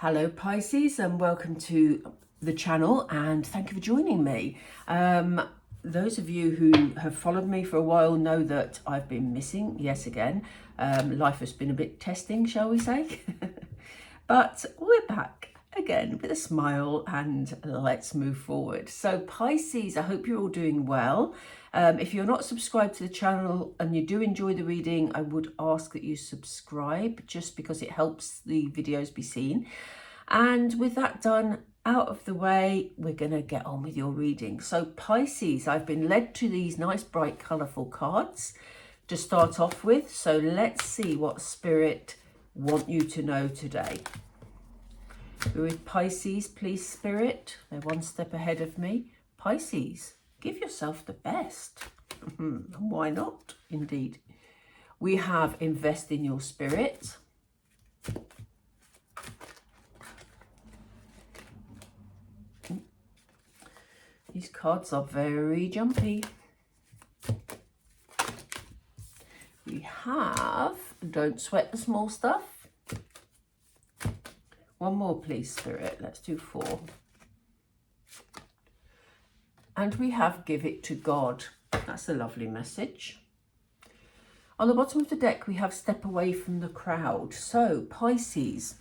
Hello Pisces, and welcome to the channel, and thank you for joining me. Those of you who have followed me for a while know that I've been missing yet again. Life has been a bit testing, shall we say. But we're back again with a smile, and let's move forward. So Pisces, I hope you're all doing well. If you're not subscribed to the channel and you do enjoy the reading, I would ask that you subscribe, just because it helps the videos be seen. And with that done out of the way, we're going to get on with your reading. So Pisces, I've been led to these nice bright colourful cards to start off with. So let's see what Spirit want you to know today. We're with Pisces, please, Spirit. They're one step ahead of me. Pisces, give yourself the best. Why not? Indeed. We have invest in your spirit. These cards are very jumpy. We have don't sweat the small stuff. One more, please, Spirit. Let's do 4. And we have give it to God. That's a lovely message. On the bottom of the deck, we have step away from the crowd. So, Pisces,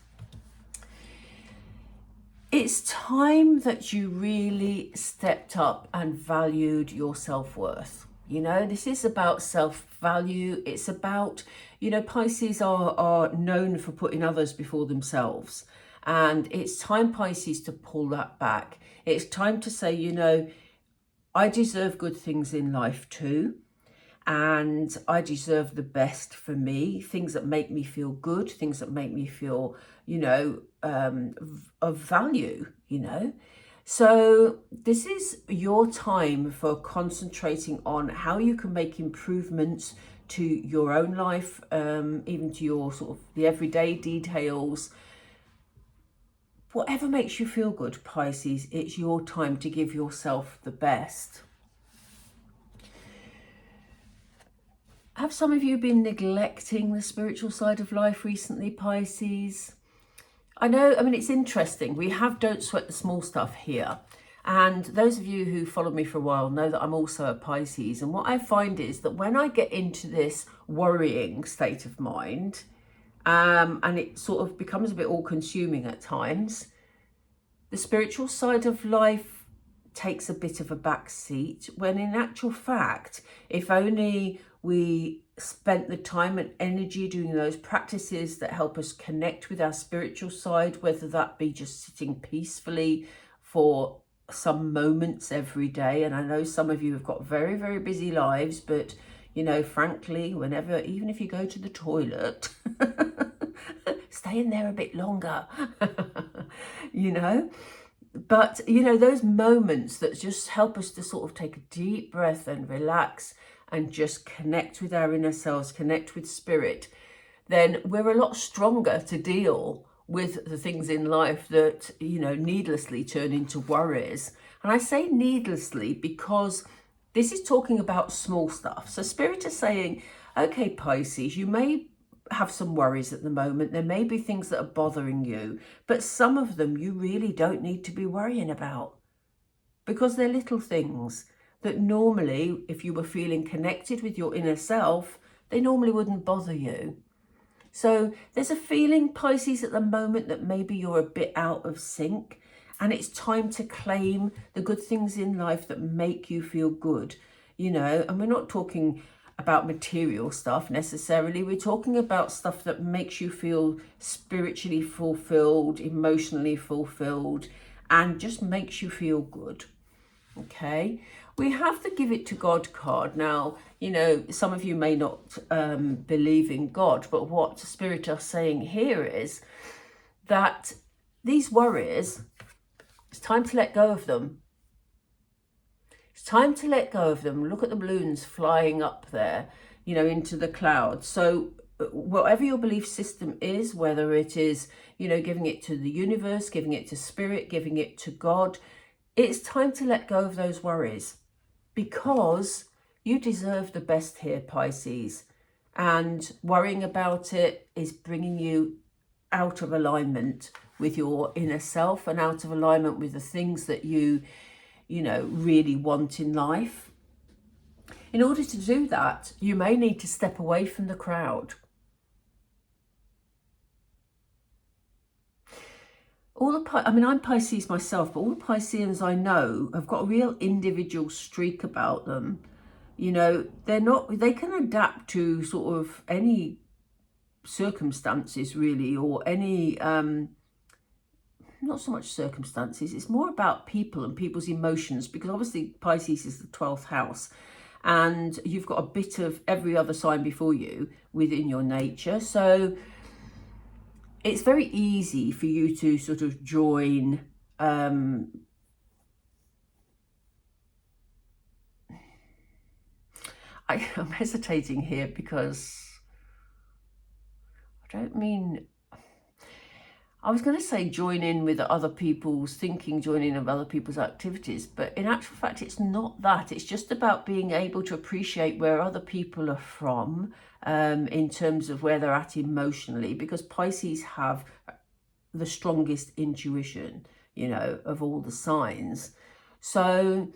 it's time that you really stepped up and valued your self-worth. You know, this is about self-value. It's about, you know, Pisces are known for putting others before themselves. And it's time, Pisces, to pull that back. It's time to say, you know, I deserve good things in life too. And I deserve the best for me, things that make me feel good, things that make me feel, you know, of value, you know. So this is your time for concentrating on how you can make improvements to your own life, even to your sort of the everyday details. Whatever makes you feel good, Pisces, it's your time to give yourself the best. Have some of you been neglecting the spiritual side of life recently, Pisces? I know, I mean, it's interesting. We have don't sweat the small stuff here. And those of you who followed me for a while know that I'm also a Pisces. And what I find is that when I get into this worrying state of mind, and it sort of becomes a bit all-consuming at times, the spiritual side of life takes a bit of a back seat, when in actual fact, if only we spent the time and energy doing those practices that help us connect with our spiritual side, whether that be just sitting peacefully for some moments every day. And I know some of you have got very, very busy lives, but, you know, frankly, whenever, even if you go to the toilet, stay in there a bit longer, you know. But, you know, those moments that just help us to sort of take a deep breath and relax and just connect with our inner selves, connect with spirit, then we're a lot stronger to deal with the things in life that, you know, needlessly turn into worries. And I say needlessly because this is talking about small stuff. So Spirit is saying, okay, Pisces, you may have some worries at the moment. There may be things that are bothering you, but some of them you really don't need to be worrying about, because they're little things that normally, if you were feeling connected with your inner self, they normally wouldn't bother you. So there's a feeling, Pisces, at the moment that maybe you're a bit out of sync, and it's time to claim the good things in life that make you feel good, you know. And we're not talking about material stuff necessarily. We're talking about stuff that makes you feel spiritually fulfilled, emotionally fulfilled, and just makes you feel good. Okay, we have the give it to God card. Now, you know, some of you may not believe in God, but what Spirit are saying here is that these worries, it's time to let go of them. It's time to let go of them. Look at the balloons flying up there, you know, into the clouds. So whatever your belief system is, whether it is, you know, giving it to the universe, giving it to spirit, giving it to God, it's time to let go of those worries, because you deserve the best here, Pisces. And worrying about it is bringing you out of alignment with your inner self and out of alignment with the things that you know, really want in life. In order to do that, you may need to step away from the crowd. I mean, I'm Pisces myself, but all the Pisceans I know have got a real individual streak about them. You know, they can adapt to sort of any circumstances really, or any, not so much circumstances, it's more about people and people's emotions, because obviously Pisces is the 12th house and you've got a bit of every other sign before you within your nature. So it's very easy for you to sort of join I'm hesitating here because I was going to say join in with other people's thinking, join in with other people's activities, but in actual fact, it's not that. It's just about being able to appreciate where other people are from, in terms of where they're at emotionally, because Pisces have the strongest intuition, you know, of all the signs. So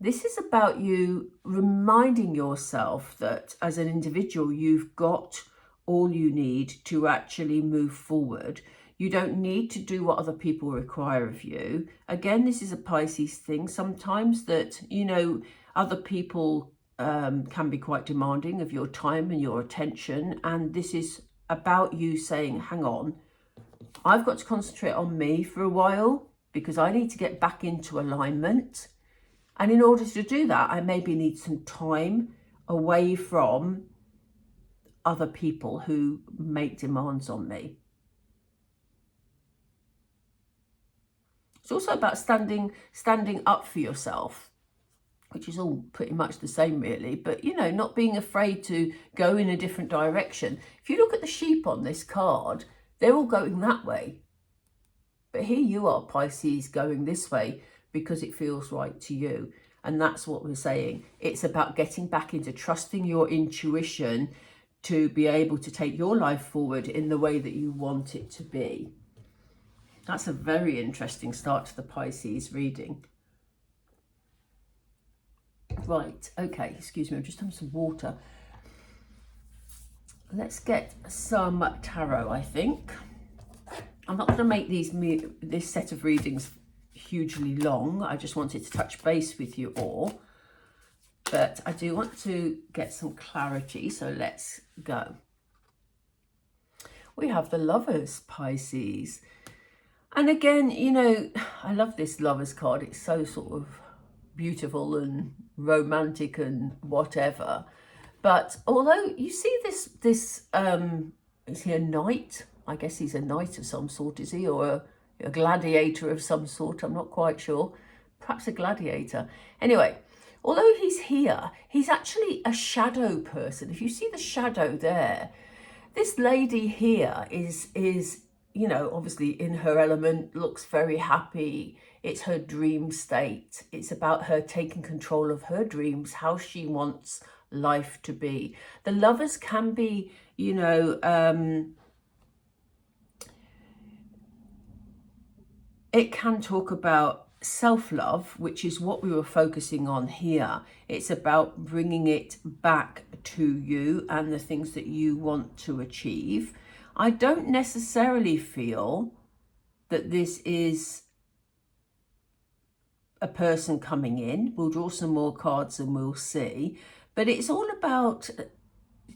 this is about you reminding yourself that as an individual, you've got all you need to actually move forward. You don't need to do what other people require of you. Again, this is a Pisces thing sometimes, that, you know, other people can be quite demanding of your time and your attention. And this is about you saying, hang on, I've got to concentrate on me for a while because I need to get back into alignment. And in order to do that, I maybe need some time away from other people who make demands on me. It's also about standing up for yourself, which is all pretty much the same really, but you know, not being afraid to go in a different direction. If you look at the sheep on this card, they're all going that way. But here you are, Pisces, going this way because it feels right to you. And that's what we're saying. It's about getting back into trusting your intuition to be able to take your life forward in the way that you want it to be. That's a very interesting start to the Pisces reading. Right, okay, excuse me, I'm just having some water. Let's get some tarot, I think. I'm not going to make this set of readings hugely long. I just wanted to touch base with you all. But I do want to get some clarity, so let's go. We have the Lovers, Pisces. And again, you know, I love this Lovers card. It's so sort of beautiful and romantic and whatever. But although you see this is he a knight? I guess he's a knight of some sort, is he? Or a gladiator of some sort, I'm not quite sure. Perhaps a gladiator. Anyway, although he's here, he's actually a shadow person. If you see the shadow there, this lady here is, you know, obviously in her element, looks very happy. It's her dream state. It's about her taking control of her dreams, how she wants life to be. The Lovers can be, you know, it can talk about self-love, which is what we were focusing on here. It's about bringing it back to you and the things that you want to achieve. I don't necessarily feel that this is a person coming in. We'll draw some more cards and we'll see. But it's all about,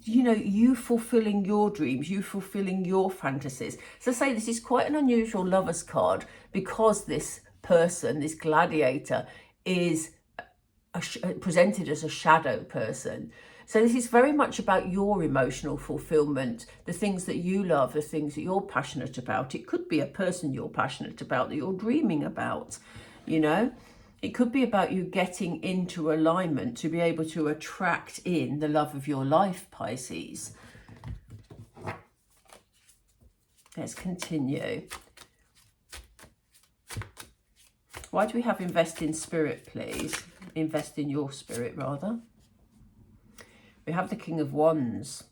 you know, you fulfilling your dreams, you fulfilling your fantasies. So say this is quite an unusual Lovers card because this person, this gladiator, is presented as a shadow person. So this is very much about your emotional fulfillment, the things that you love, the things that you're passionate about. It could be a person you're passionate about, that you're dreaming about, you know. It could be about you getting into alignment to be able to attract in the love of your life, Pisces. Let's continue. Why do we have invest in spirit, please? Invest in your spirit, rather. We have the King of Wands.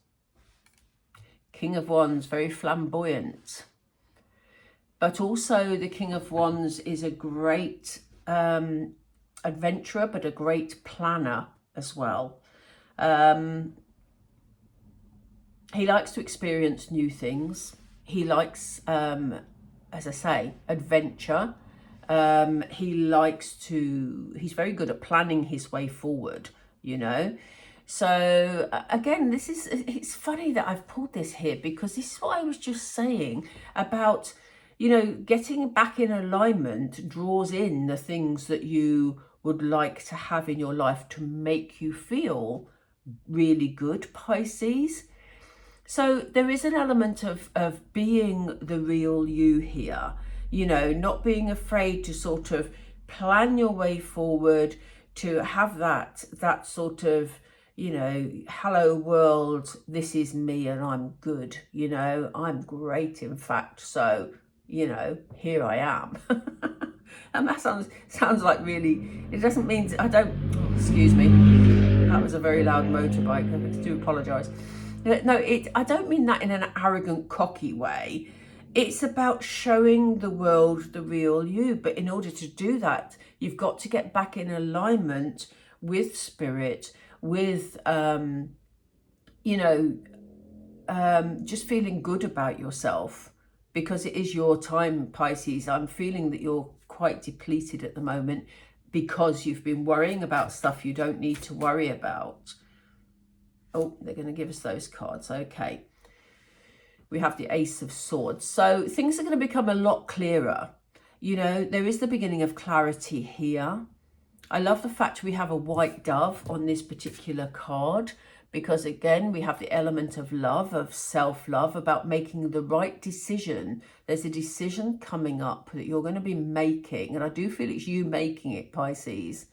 King of Wands, very flamboyant. But also the King of Wands is a great adventurer, but a great planner as well. He likes to experience new things. He likes, as I say, adventure. He's very good at planning his way forward, you know. So again, it's funny that I've pulled this here, because this is what I was just saying about, you know, getting back in alignment draws in the things that you would like to have in your life to make you feel really good, Pisces. So there is an element of being the real you here, you know, not being afraid to sort of plan your way forward, to have that sort of, you know, hello world, this is me and I'm good, you know, I'm great in fact, so, you know, here I am. And that sounds like really, it doesn't mean, excuse me, that was a very loud motorbike, I do apologise. No, I don't mean that in an arrogant, cocky way. It's about showing the world the real you. But in order to do that, you've got to get back in alignment with spirit, with, just feeling good about yourself, because it is your time, Pisces. I'm feeling that you're quite depleted at the moment because you've been worrying about stuff you don't need to worry about. Oh, they're going to give us those cards. Okay. We have the Ace of Swords. So things are going to become a lot clearer. You know, there is the beginning of clarity here. I love the fact we have a white dove on this particular card, because again, we have the element of love, of self-love, about making the right decision. There's a decision coming up that you're going to be making, and I do feel it's you making it, Pisces,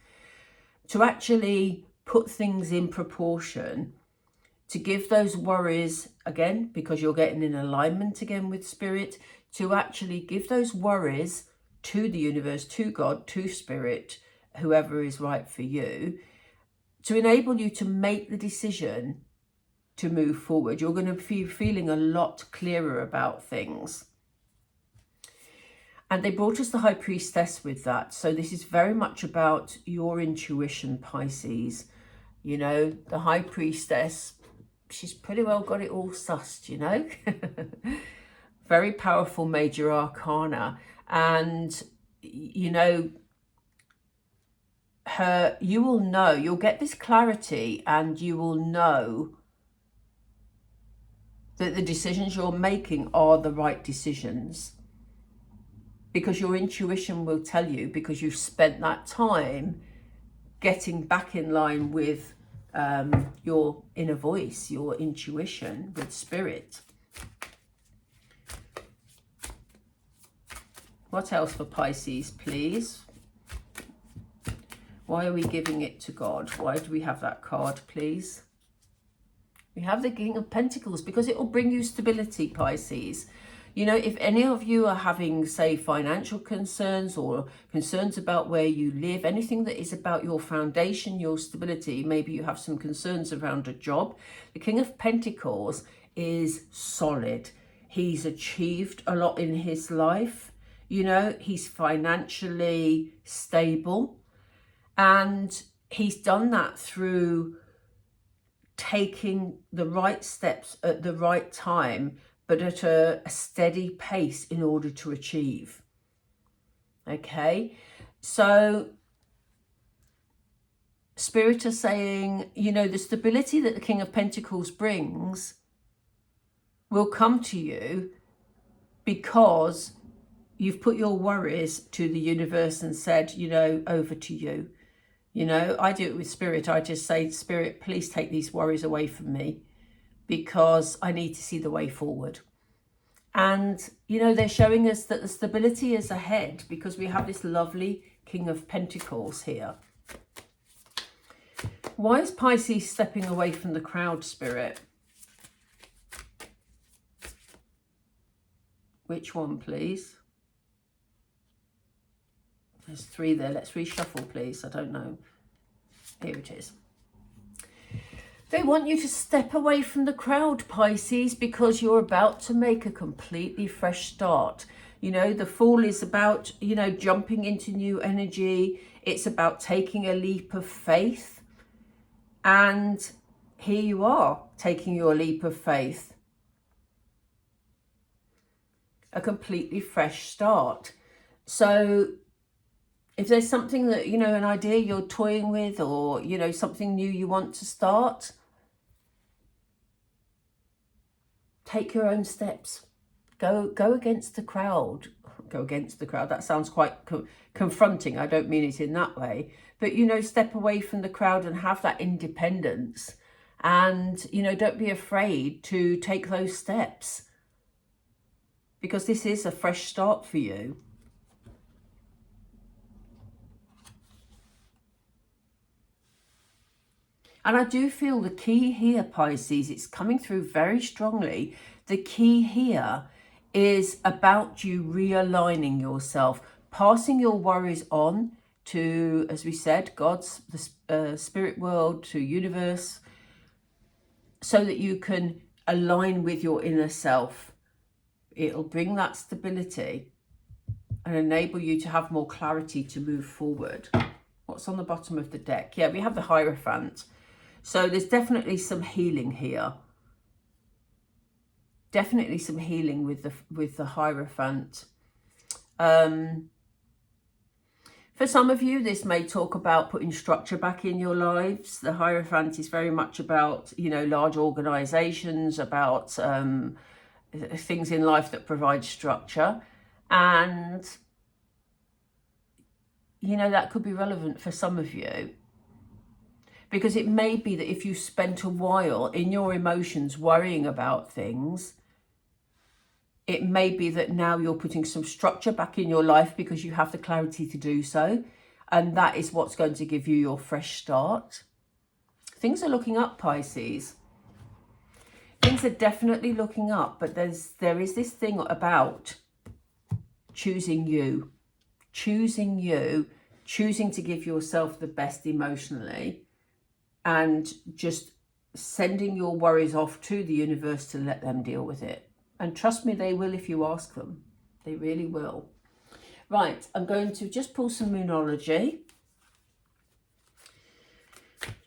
to actually put things in proportion, to give those worries, again, because you're getting in alignment again with spirit, to actually give those worries to the universe, to God, to spirit, whoever is right for you, to enable you to make the decision to move forward. You're going to be feeling a lot clearer about things. And they brought us the High Priestess with that. So this is very much about your intuition, Pisces. You know, the High Priestess, she's pretty well got it all sussed, you know. Very powerful major arcana. And, you know, you will know, you'll get this clarity, and you will know that the decisions you're making are the right decisions, because your intuition will tell you, because you've spent that time getting back in line with your inner voice, your intuition, with spirit. What else for Pisces, please? Why are we giving it to God? Why do we have that card, please? We have the King of Pentacles, because it will bring you stability, Pisces. You know, if any of you are having, say, financial concerns or concerns about where you live, anything that is about your foundation, your stability, maybe you have some concerns around a job, the King of Pentacles is solid. He's achieved a lot in his life. You know, he's financially stable, and he's done that through taking the right steps at the right time, but at a steady pace in order to achieve. Okay, so Spirit are saying, you know, the stability that the King of Pentacles brings will come to you because you've put your worries to the universe and said, you know, over to you. You know, I do it with Spirit. I just say, Spirit, please take these worries away from me, because I need to see the way forward. And, you know, they're showing us that the stability is ahead, because we have this lovely King of Pentacles here. Why is Pisces stepping away from the crowd, Spirit? Which one, please? There's 3 there. Let's reshuffle, please. I don't know. Here it is. They want you to step away from the crowd, Pisces, because you're about to make a completely fresh start. You know, the Fool is about, you know, jumping into new energy. It's about taking a leap of faith. And here you are, taking your leap of faith. A completely fresh start. So if there's something that, you know, an idea you're toying with, or, you know, something new you want to start, take your own steps. Go against the crowd. Go against the crowd. That sounds quite confronting. I don't mean it in that way. But, you know, step away from the crowd and have that independence. And, you know, don't be afraid to take those steps. Because this is a fresh start for you. And I do feel the key here, Pisces, it's coming through very strongly. The key here is about you realigning yourself, passing your worries on to, as we said, God's, the spirit world, to universe, so that you can align with your inner self. It'll bring that stability and enable you to have more clarity to move forward. What's on the bottom of the deck? Yeah, we have the Hierophant. So there's definitely some healing here. Definitely some healing with the Hierophant. For some of you, this may talk about putting structure back in your lives. The Hierophant is very much about, you know, large organizations, about things in life that provide structure. And, you know, that could be relevant for some of you. Because it may be that if you spent a while in your emotions worrying about things, it may be that now you're putting some structure back in your life because you have the clarity to do so. And that is what's going to give you your fresh start. Things are looking up, Pisces. Things are definitely looking up, but there is this thing about choosing you. Choosing you. Choosing to give yourself the best emotionally. And just sending your worries off to the universe to let them deal with it. And trust me, they will if you ask them. They really will. Right, I'm going to just pull some Moonology.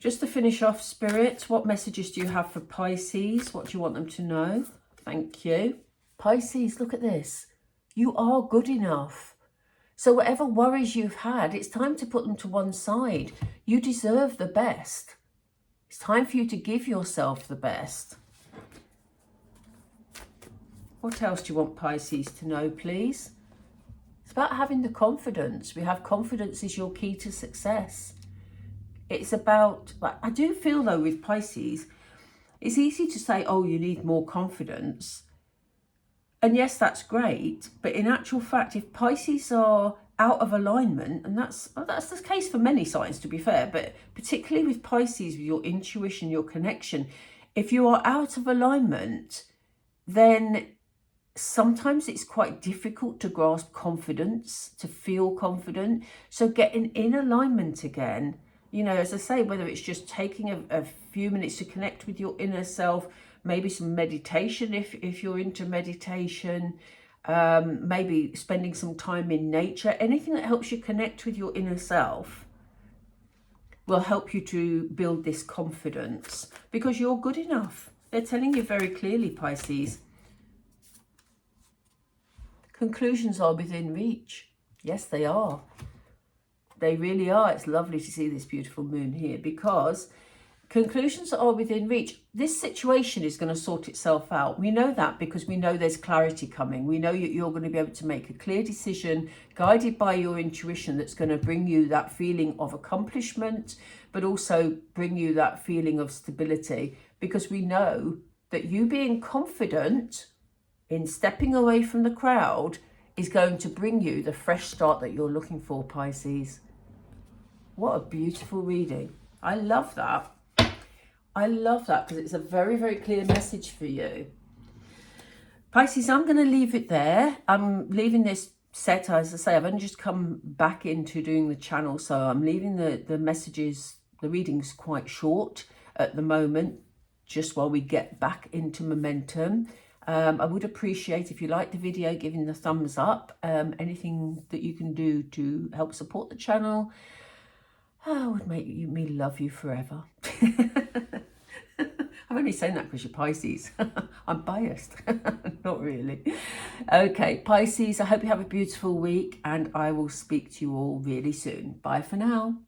Just to finish off, Spirit, what messages do you have for Pisces? What do you want them to know? Thank you. Pisces, look at this. You are good enough. So whatever worries you've had, it's time to put them to one side. You deserve the best. It's time for you to give yourself the best. What else do you want Pisces to know, please? It's about having the confidence. We have confidence is your key to success. It's about, I do feel though with Pisces, it's easy to say, oh, you need more confidence. And yes, that's great. But in actual fact, if Pisces are out of alignment, and that's the case for many signs, to be fair, but particularly with Pisces, with your intuition, your connection, if you are out of alignment, then sometimes it's quite difficult to grasp confidence, to feel confident. So getting in alignment again, you know, as I say, whether it's just taking a few minutes to connect with your inner self, maybe some meditation if you're into meditation, maybe spending some time in nature, anything that helps you connect with your inner self will help you to build this confidence because you're good enough. They're telling you very clearly, Pisces. Conclusions are within reach. Yes, they are. They really are. It's lovely to see this beautiful moon here because conclusions are within reach. This situation is going to sort itself out. We know that because we know there's clarity coming. We know you're going to be able to make a clear decision guided by your intuition that's going to bring you that feeling of accomplishment, but also bring you that feeling of stability because we know that you being confident in stepping away from the crowd is going to bring you the fresh start that you're looking for, Pisces. What a beautiful reading. I love that. I love that because it's a very, very clear message for you. Pisces, I'm going to leave it there. I'm leaving this set, as I say, I've only just come back into doing the channel, so I'm leaving the messages, the readings quite short. at the moment, just while we get back into momentum. I would appreciate if you like the video, giving the thumbs up. Anything that you can do to help support the channel would make me love you forever. I'm only saying that because you're Pisces. I'm biased. Not really. Okay, Pisces, I hope you have a beautiful week, and I will speak to you all really soon. Bye for now.